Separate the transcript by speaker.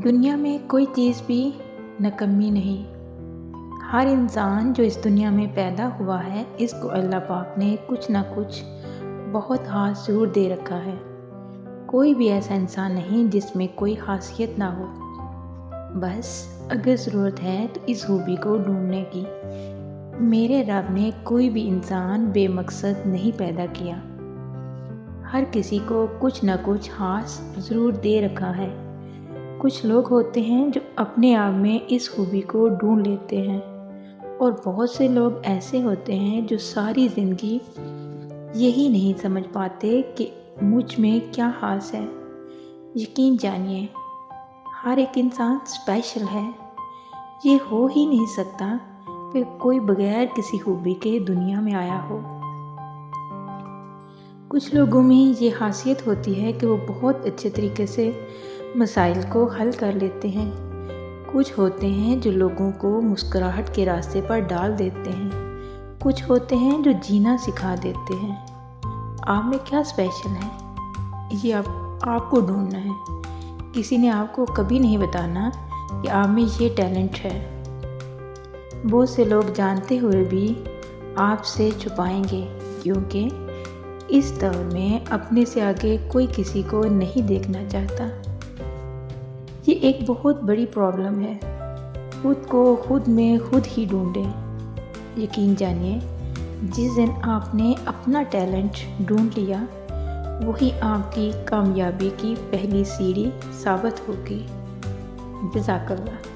Speaker 1: دنیا میں کوئی چیز بھی نکمی نہیں۔ ہر انسان جو اس دنیا میں پیدا ہوا ہے، اس کو اللہ پاک نے کچھ نہ کچھ بہت خاص ضرور دے رکھا ہے۔ کوئی بھی ایسا انسان نہیں جس میں کوئی خاصیت نہ ہو، بس اگر ضرورت ہے تو اس خوبی کو ڈھونڈنے کی۔ میرے رب نے کوئی بھی انسان بے مقصد نہیں پیدا کیا، ہر کسی کو کچھ نہ کچھ خاص ضرور دے رکھا ہے۔ کچھ لوگ ہوتے ہیں جو اپنے آپ میں اس خوبی کو ڈھونڈ لیتے ہیں، اور بہت سے لوگ ایسے ہوتے ہیں جو ساری زندگی یہی نہیں سمجھ پاتے کہ مجھ میں کیا خاص ہے۔ یقین جانیے، ہر ایک انسان اسپیشل ہے۔ یہ ہو ہی نہیں سکتا کہ کوئی بغیر کسی خوبی کے دنیا میں آیا ہو۔ کچھ لوگوں میں یہ خاصیت ہوتی ہے کہ وہ بہت اچھے طریقے سے مسائل کو حل کر لیتے ہیں۔ کچھ ہوتے ہیں جو لوگوں کو مسکراہٹ کے راستے پر ڈال دیتے ہیں۔ کچھ ہوتے ہیں جو جینا سکھا دیتے ہیں۔ آپ میں کیا اسپیشل ہے، یہ آپ کو ڈھونڈنا ہے۔ کسی نے آپ کو کبھی نہیں بتانا کہ آپ میں یہ ٹیلنٹ ہے۔ بہت سے لوگ جانتے ہوئے بھی آپ سے چھپائیں گے، کیونکہ اس دور میں اپنے سے آگے کوئی کسی کو نہیں دیکھنا چاہتا۔ یہ ایک بہت بڑی پرابلم ہے۔ خود کو خود میں خود ہی ڈھونڈیں۔ یقین جانیے، جس دن آپ نے اپنا ٹیلنٹ ڈھونڈ لیا، وہی آپ کی کامیابی کی پہلی سیڑھی ثابت ہوگی۔ جزاک اللہ۔